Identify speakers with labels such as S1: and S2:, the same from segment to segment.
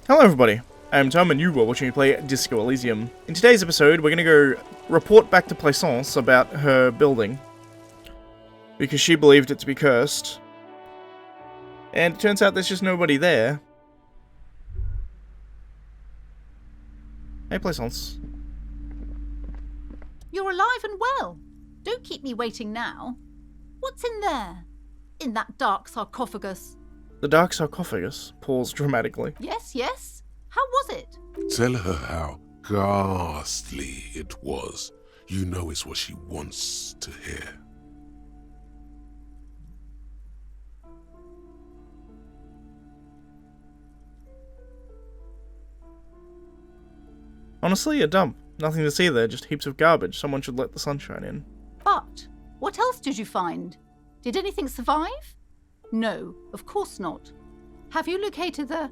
S1: Hello everybody, I'm Tom and you are watching me play Disco Elysium. In today's episode, we're going to go report back to Plaisance about her building, because she believed it to be cursed. And it turns out there's just nobody there. Hey Plaisance.
S2: You're alive and well. Don't keep me waiting now. What's in there? In that dark sarcophagus?
S1: The dark sarcophagus paused dramatically.
S2: Yes. How was it?
S3: Tell her how ghastly it was. You know it's what she wants to hear.
S1: Honestly, a dump. Nothing to see there, just heaps of garbage. Someone should let the sunshine in.
S2: But what else did you find? Did anything survive? No, of course not. Have you located the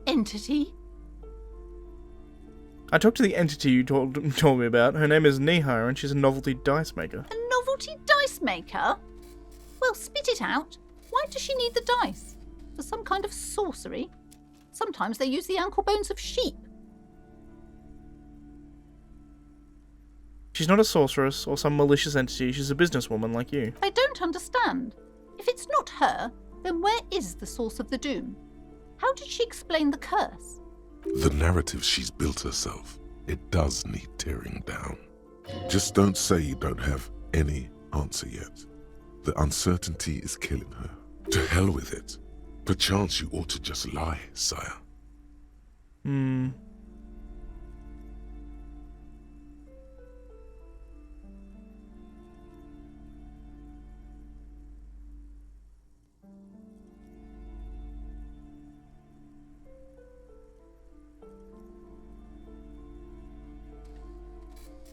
S2: entity?
S1: I talked to the entity you told me about. Her name is Nihar and she's a novelty dice maker.
S2: A novelty dice maker? Well, spit it out. Why does she need the dice? For some kind of sorcery? Sometimes they use the ankle bones of sheep.
S1: She's not a sorceress or some malicious entity, she's a businesswoman like you.
S2: I don't understand. If it's not her, then where is the source of the doom? How did she explain the curse?
S3: The narrative she's built herself, it does need tearing down. Just don't say you don't have any answer yet. The uncertainty is killing her. To hell with it. Perchance you ought to just lie, sire.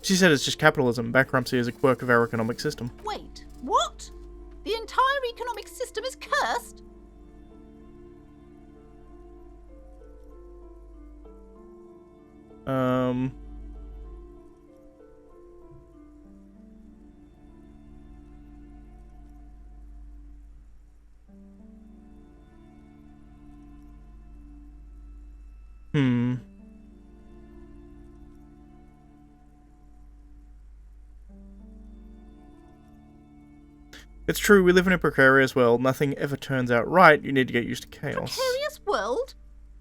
S1: She said it's just capitalism. Bankruptcy is a quirk of our economic system.
S2: Wait, what? The entire economic system is cursed?
S1: It's true, we live in a precarious world. Nothing ever turns out right. You need to get used to chaos.
S2: Precarious world?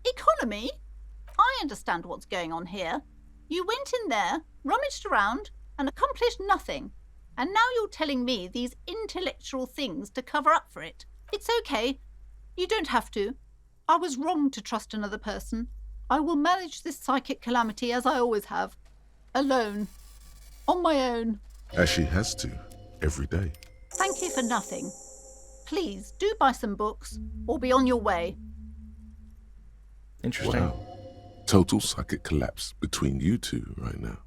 S2: Economy? I understand what's going on here. You went in there, rummaged around, and accomplished nothing. And now you're telling me these intellectual things to cover up for it. It's okay. You don't have to. I was wrong to trust another person. I will manage this psychic calamity as I always have. Alone. On my own.
S3: As she has to, every day.
S2: Thank you for nothing. Please, do buy some books, or be on your way.
S1: Interesting.
S3: Wow. Total psychic collapse between you two right now.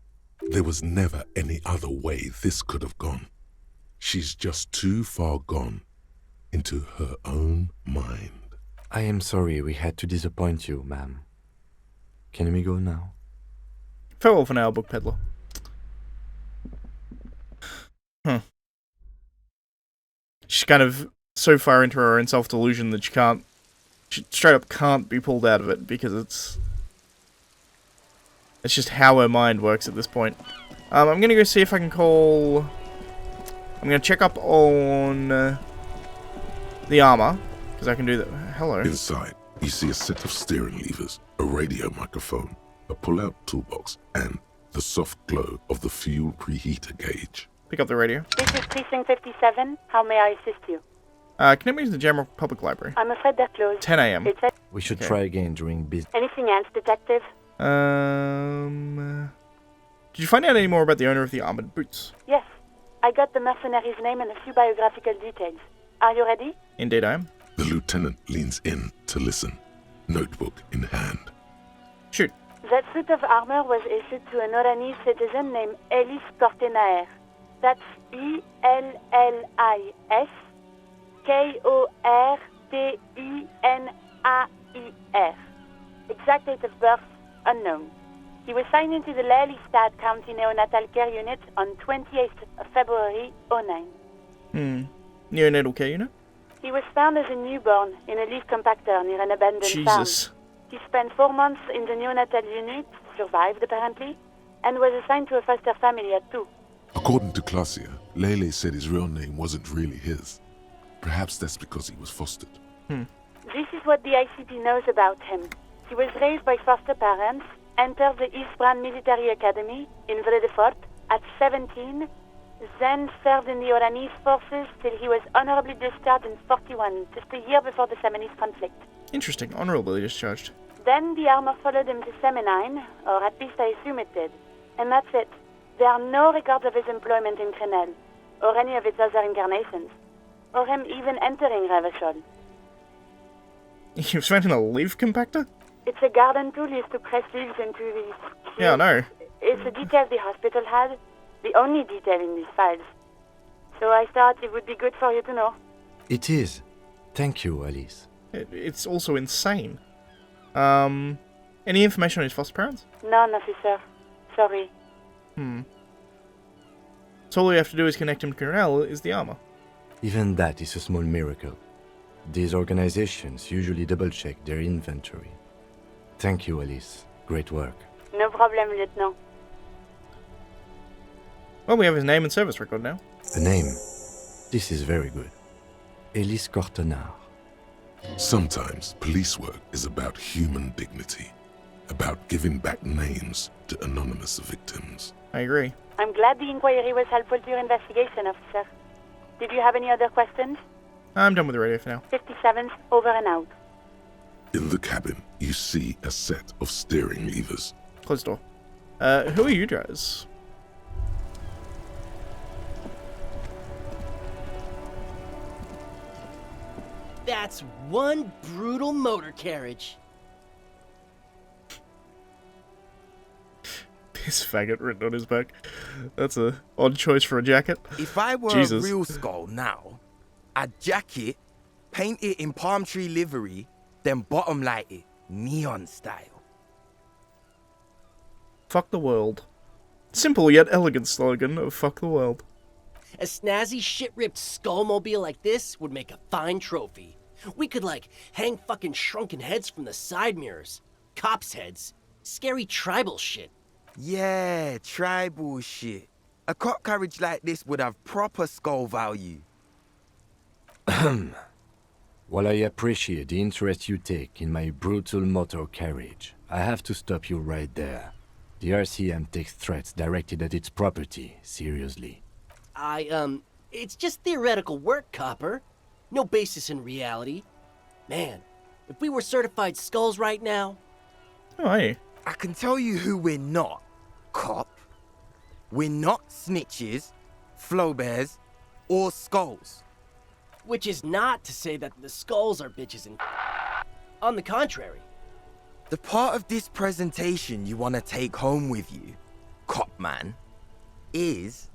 S3: There was never any other way this could have gone. She's just too far gone into her own mind.
S4: I am sorry we had to disappoint you, ma'am. Can we go now?
S1: Farewell for now, book peddler. She's kind of so far into her own self-delusion that she straight up can't be pulled out of it, because it's just how her mind works at this point. I'm gonna go see if I can call... I'm gonna check up on the armor, because I can do that. Hello.
S3: Inside, you see a set of steering levers, a radio microphone, a pull-out toolbox, and the soft glow of the fuel preheater gauge.
S1: Pick up the radio.
S5: This is Precinct 57. How may I assist you?
S1: Connect me to the General Public Library.
S5: I'm afraid they're closed.
S1: 10 a.m.
S4: We should
S1: Okay.
S4: try again during business.
S5: Anything else, Detective?
S1: Did you find out any more about the owner of the armored boots?
S5: Yes. I got the mercenary's name and a few biographical details. Are you ready?
S1: Indeed I am.
S3: The lieutenant leans in to listen, notebook in hand.
S1: Shoot.
S5: That suit of armor was issued to an Oranese citizen named Elis Kortenaer. That's E-L-L-I-S Kortenaer. Exact date of birth, unknown. He was signed into the Lelystad County Neonatal Care Unit on 28th of February, 09.
S1: Neonatal care unit?
S5: He was found as a newborn in a leaf compactor near an abandoned farm.
S1: Jesus.
S5: He spent 4 months in the neonatal unit, survived apparently, and was assigned to a foster family at 2.
S3: According to Klasia, Lele said his real name wasn't really his. Perhaps that's because he was fostered.
S5: This is what the ICP knows about him. He was raised by foster parents, entered the East Brand Military Academy in Vredefort at 17, then served in the Oranese forces till he was honorably discharged in 41, just a year before the Seminese conflict.
S1: Interesting. Honorably discharged.
S5: Then the armor followed him to Seminine, or at least I assume it did. And that's it. There are no records of his employment in Crenel, or any of its other incarnations, or him even entering Revachol.
S1: He was found in a leaf compactor?
S5: It's a garden tool used to press leaves into these cubes.
S1: Yeah, I know.
S5: It's a detail the hospital had, the only detail in these files. So I thought it would be good for you to know.
S4: It is. Thank you, Alice.
S1: It's also insane. Any information on his foster parents?
S5: None, officer. Sorry.
S1: So all we have to do is connect him to Cornell is the armor.
S4: Even that is a small miracle. These organizations usually double-check their inventory. Thank you, Alice. Great work.
S5: No problem, Lieutenant.
S1: Well, we have his name and service record now.
S4: A name. This is very good. Elise Cortenard.
S3: Sometimes police work is about human dignity, about giving back names to anonymous victims.
S1: I agree.
S5: I'm glad the inquiry was helpful to your investigation, officer. Did you have any other questions?
S1: I'm done with the radio for now.
S5: 57's over and out.
S3: In the cabin, you see a set of steering levers.
S1: Close the door. Who are you guys?
S6: That's one brutal motor carriage.
S1: This faggot written on his back. That's a odd choice for a jacket.
S7: If I were
S1: Jesus.
S7: a real skull now, I'd jack it, paint it in palm tree livery, then bottom light it, neon style.
S1: Fuck the world. Simple yet elegant slogan of fuck the world.
S6: A snazzy shit-ripped skullmobile like this would make a fine trophy. We could, hang fucking shrunken heads from the side mirrors. Cops' heads. Scary tribal shit.
S7: Yeah, tribal shit. A cop carriage like this would have proper skull value.
S4: While I appreciate the interest you take in my brutal motor carriage, I have to stop you right there. The RCM takes threats directed at its property seriously.
S6: It's just theoretical work, Copper. No basis in reality. Man, if we were certified skulls right now...
S1: Oh, hey.
S7: I can tell you who we're not, cop. We're not snitches, flow bears, or skulls.
S6: Which is not to say that the skulls are bitches and... On the contrary.
S7: The part of this presentation you want to take home with you, cop man, is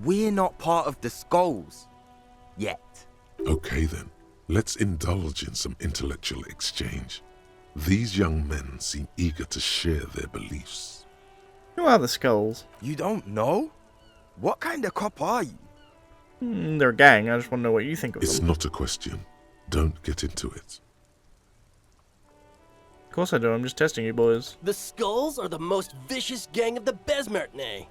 S7: we're not part of the skulls yet.
S3: Okay then, let's indulge in some intellectual exchange. These young men seem eager to share their beliefs.
S1: Who are the skulls?
S7: You don't know? What kind of cop are you?
S1: They're a gang. I just want to know what you think of
S3: It's
S1: them.
S3: not a question. Don't get into it.
S1: Of course I do. I'm just testing you boys.
S6: The skulls are the most vicious gang of the Besmertne.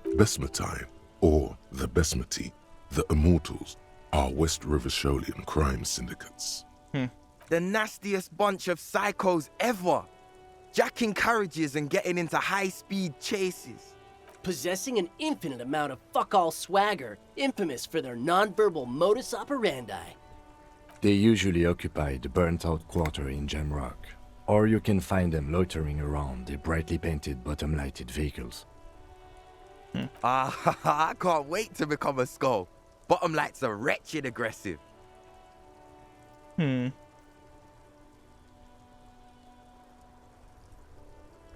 S3: Besmatine, or the Besmati, the Immortals, are West Rivasholian crime syndicates.
S7: The nastiest bunch of psychos ever. Jacking carriages and getting into high-speed chases.
S6: Possessing an infinite amount of fuck-all swagger, infamous for their non-verbal modus operandi.
S4: They usually occupy the burnt-out quarter in Jamrock, or you can find them loitering around the brightly painted bottom-lighted vehicles.
S7: I can't wait to become a skull. Bottom lights are wretched aggressive.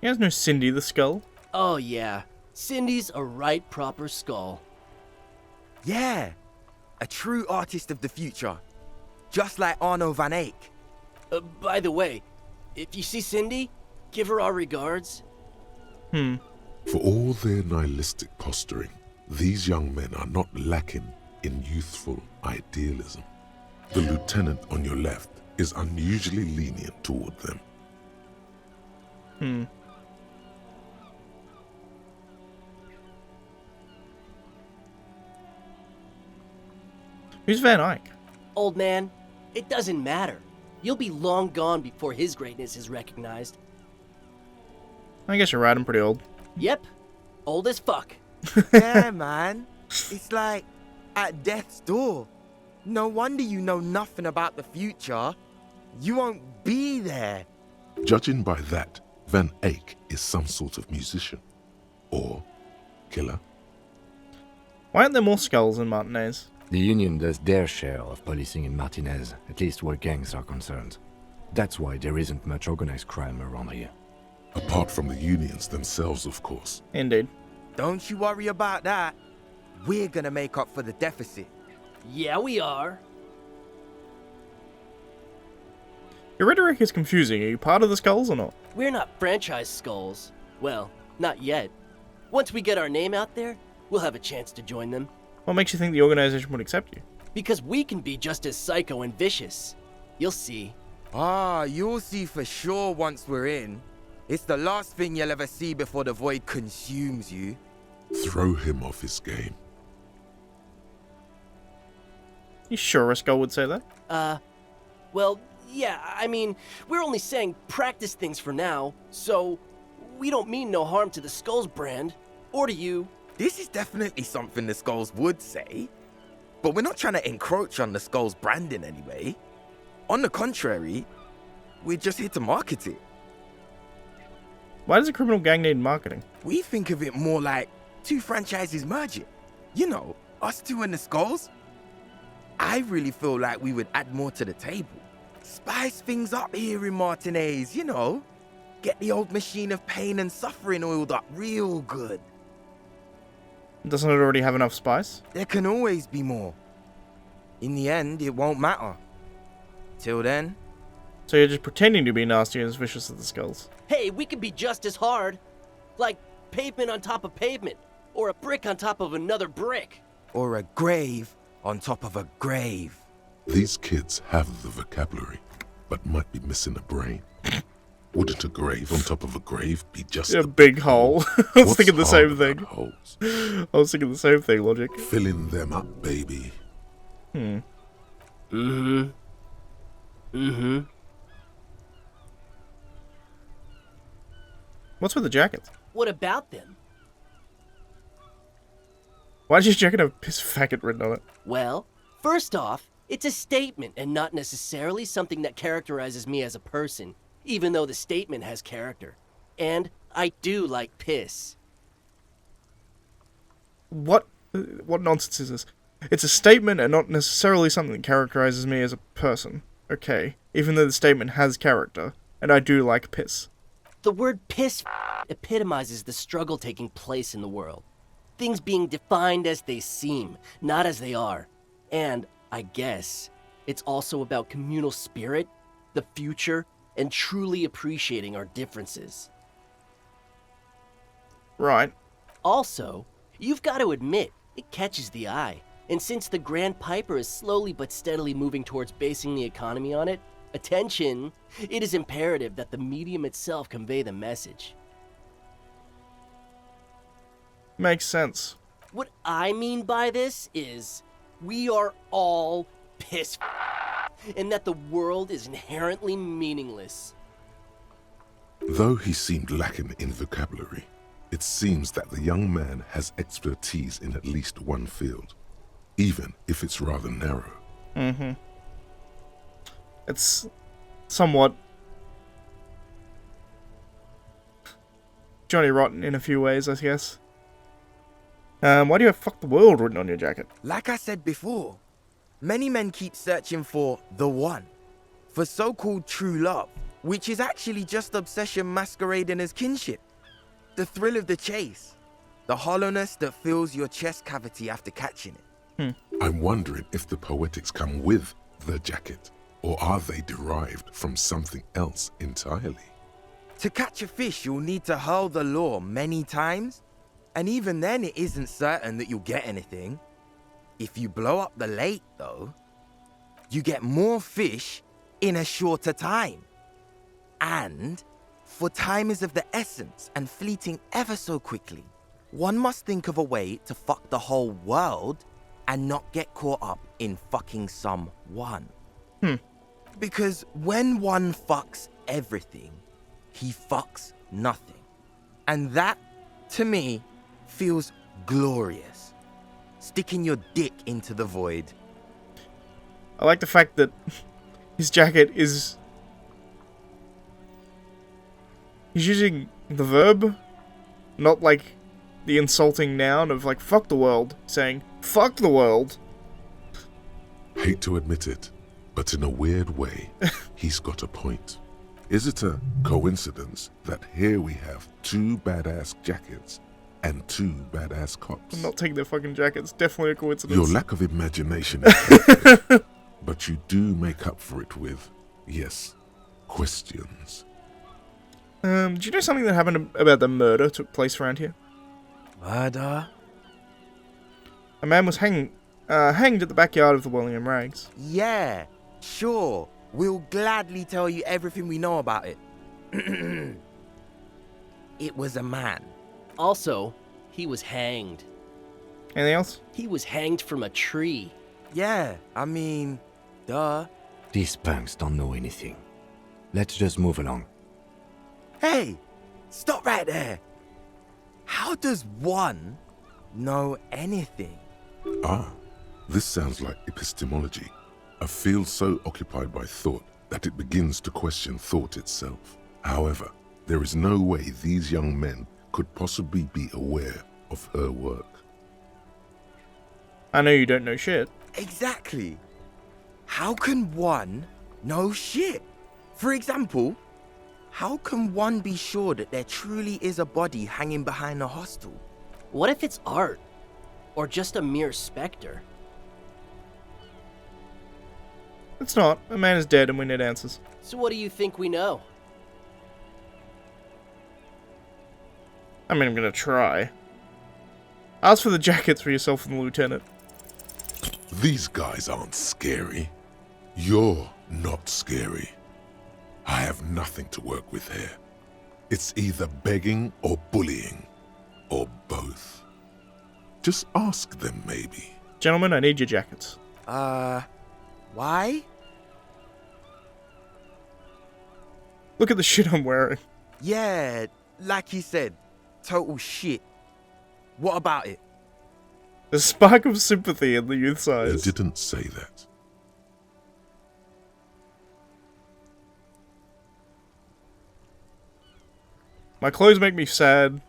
S1: You guys know Cindy the Skull?
S6: Oh yeah, Cindy's a right proper skull.
S7: Yeah, a true artist of the future. Just like Arno van Eyck.
S6: By the way, if you see Cindy, give her our regards.
S3: For all their nihilistic posturing, these young men are not lacking in youthful idealism. The lieutenant on your left is unusually lenient toward them.
S1: Who's Van Eyck?
S6: Old man, it doesn't matter. You'll be long gone before his greatness is recognized.
S1: I guess you're right, I'm pretty old.
S6: Yep, old as fuck.
S7: Yeah, man. It's like at death's door. No wonder you know nothing about the future. You won't be there.
S3: Judging by that, Van Eyck is some sort of musician. Or killer.
S1: Why aren't there more skulls in Martinez?
S4: The Union does their share of policing in Martinez, at least where gangs are concerned. That's why there isn't much organized crime around here.
S3: Apart from the unions themselves, of course.
S1: Indeed.
S7: Don't you worry about that. We're gonna make up for the deficit.
S6: Yeah, we are.
S1: Your rhetoric is confusing. Are you part of the skulls or not?
S6: We're not franchise skulls. Well, not yet. Once we get our name out there, we'll have a chance to join them.
S1: What makes you think the organization would accept you?
S6: Because we can be just as psycho and vicious. You'll see.
S7: Ah, you'll see for sure once we're in. It's the last thing you'll ever see before the void consumes you.
S3: Throw him off his game.
S1: You sure a skull would say that?
S6: Well, yeah, I mean, we're only saying practice things for now, so we don't mean no harm to the Skulls brand, or to you.
S7: This is definitely something the Skulls would say, but we're not trying to encroach on the Skulls branding anyway. On the contrary, we're just here to market it.
S1: Why does a criminal gang need marketing?
S7: We think of it more like two franchises merging. You know, us two and the Skulls. I really feel like we would add more to the table. Spice things up here in Martinez, you know. Get the old machine of pain and suffering oiled up real good.
S1: Doesn't it already have enough spice?
S7: There can always be more. In the end, it won't matter. Till then,
S1: So you're just pretending to be nasty and as vicious as the skulls.
S6: Hey, we could be just as hard. Like pavement on top of pavement, or a brick on top of another brick.
S7: or a grave on top of a grave.
S3: These kids have the vocabulary, but might be missing a brain. Wouldn't a grave on top of a grave be just
S1: A big hole. I was
S3: What's
S1: thinking the
S3: hard
S1: same
S3: about
S1: thing.
S3: holes?
S1: I was thinking the same thing, Logic.
S3: Filling them up, baby.
S1: What's with the jacket?
S6: What about them?
S1: Why does your jacket have piss faggot written on it?
S6: Well, first off, it's a statement and not necessarily something that characterizes me as a person, even though the statement has character. And I do like piss.
S1: What nonsense is this? It's a statement and not necessarily something that characterizes me as a person. Okay, even though the statement has character, and I do like piss.
S6: The word piss epitomizes the struggle taking place in the world. Things being defined as they seem, not as they are. And, I guess, it's also about communal spirit, the future, and truly appreciating our differences.
S1: Right.
S6: Also, you've got to admit, it catches the eye. And since the Grand Piper is slowly but steadily moving towards basing the economy on it, attention, it is imperative that the medium itself convey the message.
S1: Makes sense.
S6: What I mean by this is, we are all piss and that the world is inherently meaningless.
S3: Though he seemed lacking in vocabulary, it seems that the young man has expertise in at least one field, even if it's rather narrow.
S1: It's somewhat Johnny Rotten in a few ways, I guess. Why do you have "fuck the world" written on your jacket?
S7: Like I said before, many men keep searching for the one, for so-called true love, which is actually just obsession masquerading as kinship. The thrill of the chase, the hollowness that fills your chest cavity after catching it.
S3: I'm wondering if the poetics come with the jacket, or are they derived from something else entirely?
S7: To catch a fish, you'll need to hurl the lure many times, and even then it isn't certain that you'll get anything. If you blow up the lake, though, you get more fish in a shorter time. And for time is of the essence and fleeting ever so quickly, one must think of a way to fuck the whole world and not get caught up in fucking someone. Because when one fucks everything, he fucks nothing. And that, to me, feels glorious. Sticking your dick into the void.
S1: I like the fact that his jacket is... He's using the verb, not like the insulting noun of like, fuck the world. Saying, fuck the world.
S3: Hate to admit it, but in a weird way, he's got a point. Is it a coincidence that here we have 2 badass jackets and 2 badass cops?
S1: I'm not taking their fucking jackets. Definitely a coincidence.
S3: Your lack of imagination is perfect, but you do make up for it with, yes, questions.
S1: Do you know something that happened about the murder took place around here?
S7: Murder?
S1: A man was hanged at the backyard of the Wellingham Rags.
S7: Yeah, sure. We'll gladly tell you everything we know about it. It was a man.
S6: Also, he was hanged.
S1: Anything else?
S6: He was hanged from a tree.
S7: Yeah, I mean, duh.
S4: These punks don't know anything. Let's just move along.
S7: Hey, stop right there. How does one know anything?
S3: Ah, this sounds like epistemology. A field so occupied by thought that it begins to question thought itself. However, there is no way these young men could possibly be aware of her work.
S1: I know you don't know shit.
S7: Exactly. How can one know shit? For example, how can one be sure that there truly is a body hanging behind a hostel?
S6: What if it's art? Or just a mere specter?
S1: It's not. A man is dead and we need answers.
S6: So what do you think we know?
S1: I mean, I'm gonna try. Ask for the jackets for yourself and the lieutenant.
S3: These guys aren't scary. You're not scary. I have nothing to work with here. It's either begging or bullying, or both. Just ask them, maybe.
S1: Gentlemen, I need your jackets.
S7: Why?
S1: Look at the shit I'm wearing.
S7: Yeah, like he said, total shit. What about it?
S1: The spark of sympathy in the youth's
S3: I
S1: eyes.
S3: didn't say that.
S1: My clothes make me sad.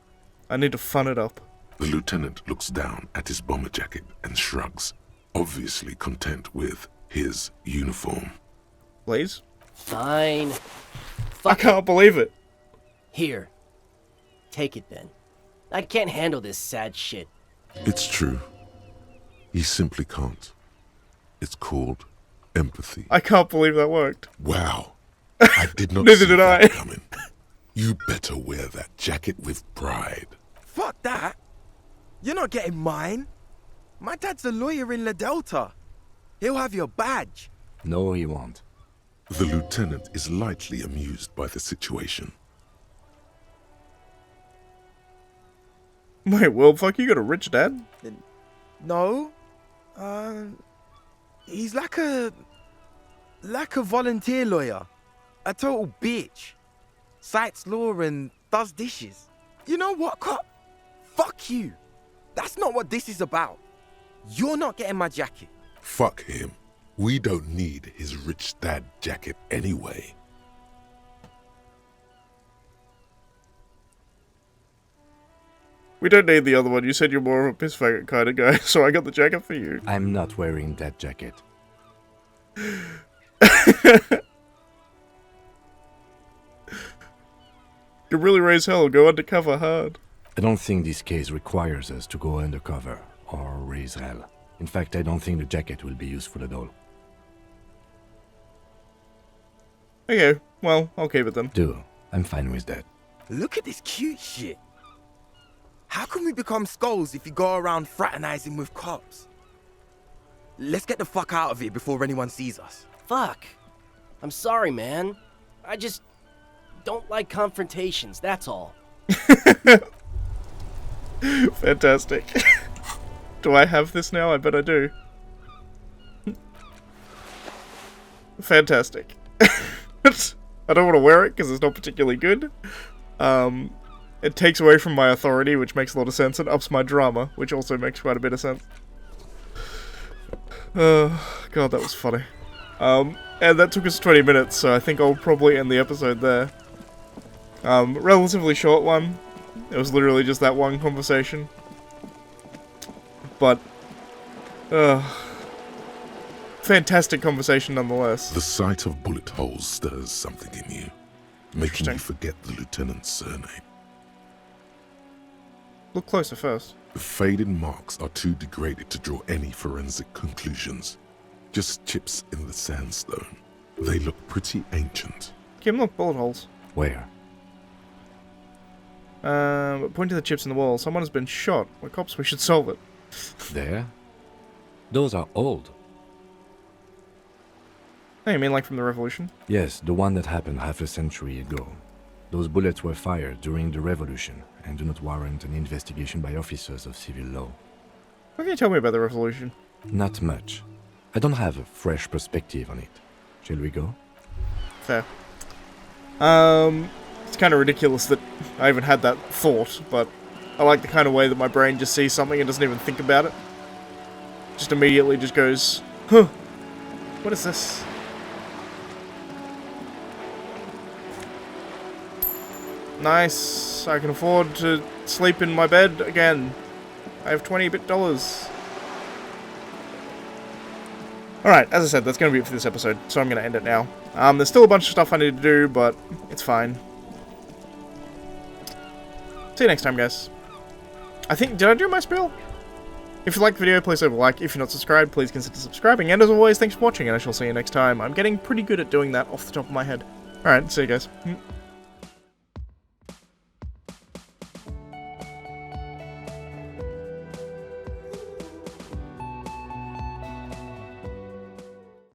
S1: I need to fun it up.
S3: The lieutenant looks down at his bomber jacket and shrugs, obviously content with his uniform.
S1: Please?
S6: Fine.
S1: I can't believe it.
S6: Here. Take it then. I can't handle this sad shit.
S3: It's true. He simply can't. It's called empathy.
S1: I can't believe that worked.
S3: Wow. I did not
S1: Neither
S3: see
S1: did
S3: that
S1: I.
S3: coming. You better wear that jacket with pride.
S7: Fuck that. You're not getting mine. My dad's a lawyer in La Delta. He'll have your badge.
S4: No, he won't.
S3: The lieutenant is lightly amused by the situation.
S1: Wait, well, fuck, you got a rich dad?
S7: No. He's like a volunteer lawyer. A total bitch. Cites law and does dishes. You know what, cop? Fuck you. That's not what this is about. You're not getting my jacket.
S3: Fuck him. We don't need his rich dad jacket anyway.
S1: We don't need the other one. You said you're more of a piss faggot kind of guy, so I got the jacket for you.
S4: I'm not wearing that jacket.
S1: You really raise hell, go undercover hard.
S4: I don't think this case requires us to go undercover or raise hell. In fact, I don't think the jacket will be useful at all.
S1: Okay, well, I'll keep it then.
S4: Do. I'm fine with that.
S7: Look at this cute shit. How can we become skulls if you go around fraternizing with cops? Let's get the fuck out of here before anyone sees us.
S6: Fuck. I'm sorry, man. I just don't like confrontations, that's all.
S1: Fantastic. Do I have this now? I bet I do. Fantastic. I don't want to wear it because it's not particularly good. It takes away from my authority, which makes a lot of sense, and ups my drama, which also makes quite a bit of sense. God, that was funny. And that took us 20 minutes, so I think I'll probably end the episode there. Relatively short one. It was literally just that one conversation. But, fantastic conversation nonetheless.
S3: The sight of bullet holes stirs something in you, making you forget the lieutenant's surname.
S1: Look closer first.
S3: The faded marks are too degraded to draw any forensic conclusions. Just chips in the sandstone. They look pretty ancient.
S1: Kim, look, bullet holes.
S4: Where?
S1: Point to the chips in the wall. Someone has been shot. We're cops, we should solve it.
S4: There? Those are old.
S1: Oh, you mean like from the Revolution?
S4: Yes, the one that happened half a century ago. Those bullets were fired during the Revolution and do not warrant an investigation by officers of civil law.
S1: What can you tell me about the Revolution?
S4: Not much. I don't have a fresh perspective on it. Shall we go?
S1: Fair. It's kind of ridiculous that I even had that thought, but I like the kind of way that my brain just sees something and doesn't even think about it. Just immediately just goes, huh, what is this? Nice, I can afford to sleep in my bed again. I have $20. Alright, as I said, that's going to be it for this episode, so I'm going to end it now. There's still a bunch of stuff I need to do, but it's fine. See you next time, guys. Did I do my spiel? If you liked the video, please leave a like. If you're not subscribed, please consider subscribing. And as always, thanks for watching, and I shall see you next time. I'm getting pretty good at doing that off the top of my head. Alright, see you guys.